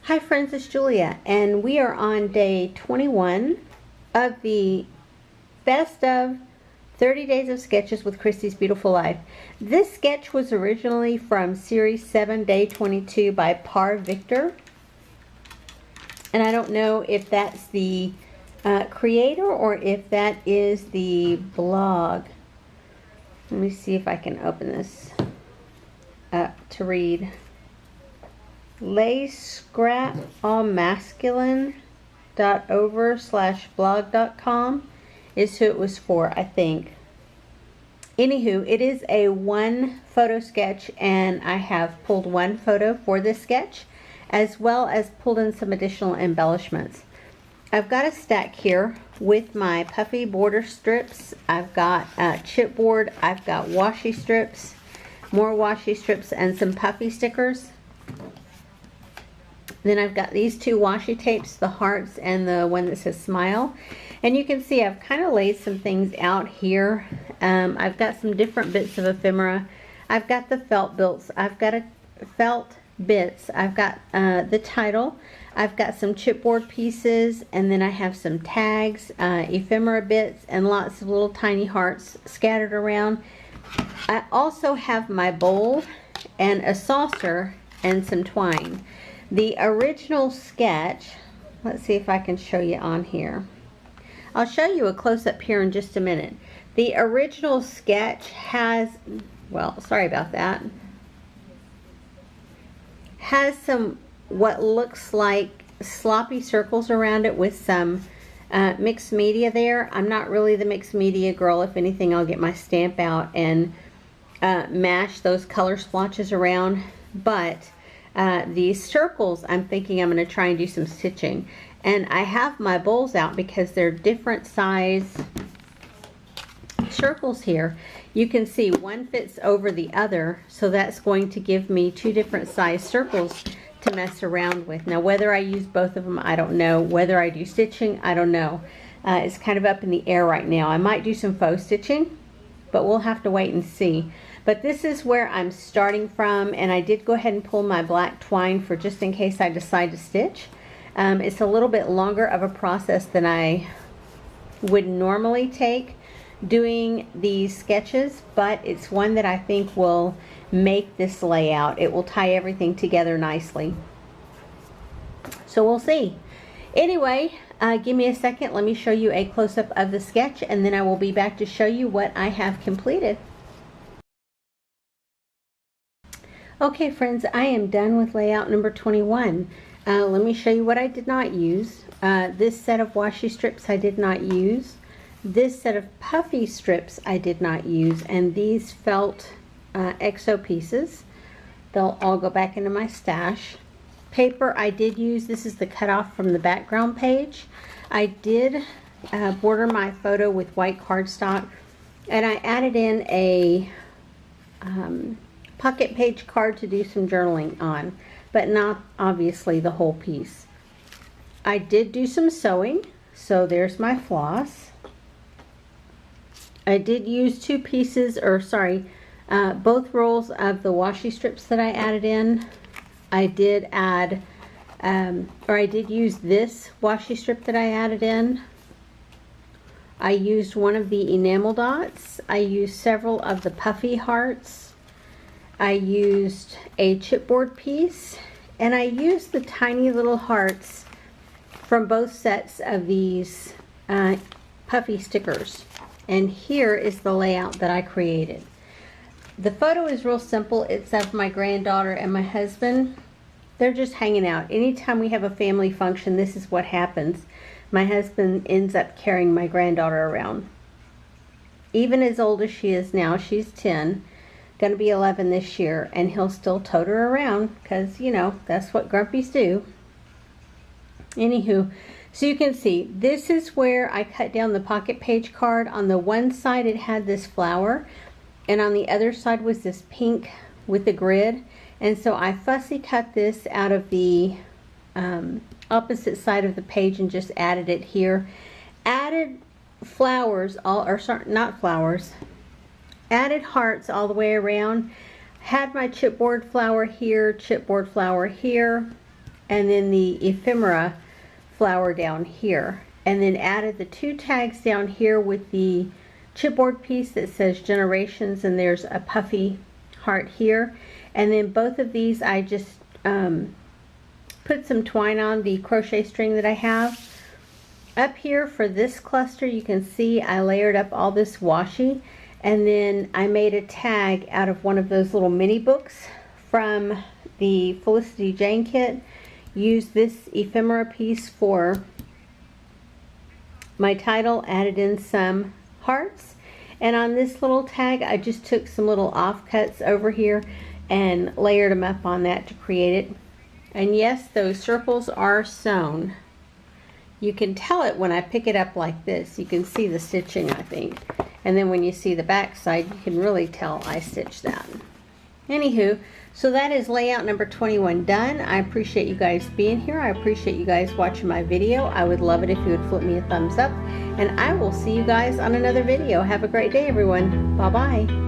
Hi friends, it's Julia, and we are on day 21 of the best of 30 Days of Sketches with Christy's Beautiful Life. This sketch was originally from Series 7, Day 22 by Par Victor. And I don't know if that's the creator or if that is the blog. Let me see if I can open this up to read. layscrapallmasculine.over/blog.com is who it was for, I think. Anywho, it is a one photo sketch, and I have pulled one photo for this sketch, as well as pulled in some additional embellishments. I've got a stack here with my puffy border strips. I've got chipboard, I've got washi strips, more washi strips, and some puffy stickers. Then I've got these two washi tapes, the hearts and the one that says smile. And you can see I've kind of laid some things out here. I've got some different bits of ephemera. I've got the felt bits. I've got I've got the title. I've got some chipboard pieces, and then I have some tags, ephemera bits, and lots of little tiny hearts scattered around. I also have my bowl and a saucer and some twine. The original sketch, let's see if I can show you on here. I'll show you a close-up here in just a minute. The original sketch has, well, sorry about that, has some what looks like sloppy circles around it with some mixed media there. I'm not really the mixed media girl. If anything, I'll get my stamp out and mash those color splotches around. But these circles, I'm thinking I'm going to try and do some stitching. And I have my bowls out because they're different size circles here. You can see one fits over the other, so that's going to give me two different size circles to mess around with. Now whether I use both of them, I don't know. Whether I do stitching, I don't know. It's kind of up in the air right now. I might do some faux stitching, but we'll have to wait and see. But this is where I'm starting from, and I did go ahead and pull my black twine for just in case I decide to stitch. It's a little bit longer of a process than I would normally take doing these sketches, but it's one that I think will make this layout. It will tie everything together nicely. So we'll see. Anyway, give me a second. Let me show you a close-up of the sketch, and then I will be back to show you what I have completed. Okay friends, I am done with layout number 21. Let me show you what I did not use. This set of washi strips I did not use. This set of puffy strips I did not use. And these felt exo pieces. They'll all go back into my stash. Paper I did use. This is the cutoff from the background page. I did border my photo with white cardstock. And I added in a pocket page card to do some journaling on, but not obviously the whole piece. I did do some sewing, so there's my floss. I did use two pieces, or sorry, both rolls of the washi strips that I added in. I did add, or I did use this washi strip that I added in. I used one of the enamel dots. I used several of the puffy hearts. I used a chipboard piece, and I used the tiny little hearts from both sets of these puffy stickers. And here is the layout that I created. The photo is real simple. It's of my granddaughter and my husband. They're just hanging out. Anytime we have a family function, this is what happens. My husband ends up carrying my granddaughter around. Even as old as she is now, she's 10. Going to be 11 this year, and he'll still tote her around because, you know, that's what grumpies do. Anywho, so you can see this is where I cut down the pocket page card. On the one side it had this flower, and on the other side was this pink with the grid. And so I fussy cut this out of the opposite side of the page and just added it here. Added flowers, not flowers, added hearts all the way around. Had my chipboard flower here, and then the ephemera flower down here, and then added the 2 tags down here with the chipboard piece that says Generations, and there's a puffy heart here. And then both of these I just put some twine on the crochet string that I have. Up here for this cluster, you can see I layered up all this washi, and then I made a tag out of one of those little mini books from the Felicity Jane kit. Used this ephemera piece for my title, added in some hearts, and on this little tag I just took some little offcuts over here and layered them up on that to create it. And yes, those circles are sewn. You can tell it when I pick it up like this. You can see the stitching, I think, and then when you see the back side you can really tell I stitched that. Anywho, so that is layout number 21 done. I appreciate you guys being here. I appreciate you guys watching my video. I would love it if you would flip me a thumbs up, and I will see you guys on another video. Have a great day, everyone. Bye-bye.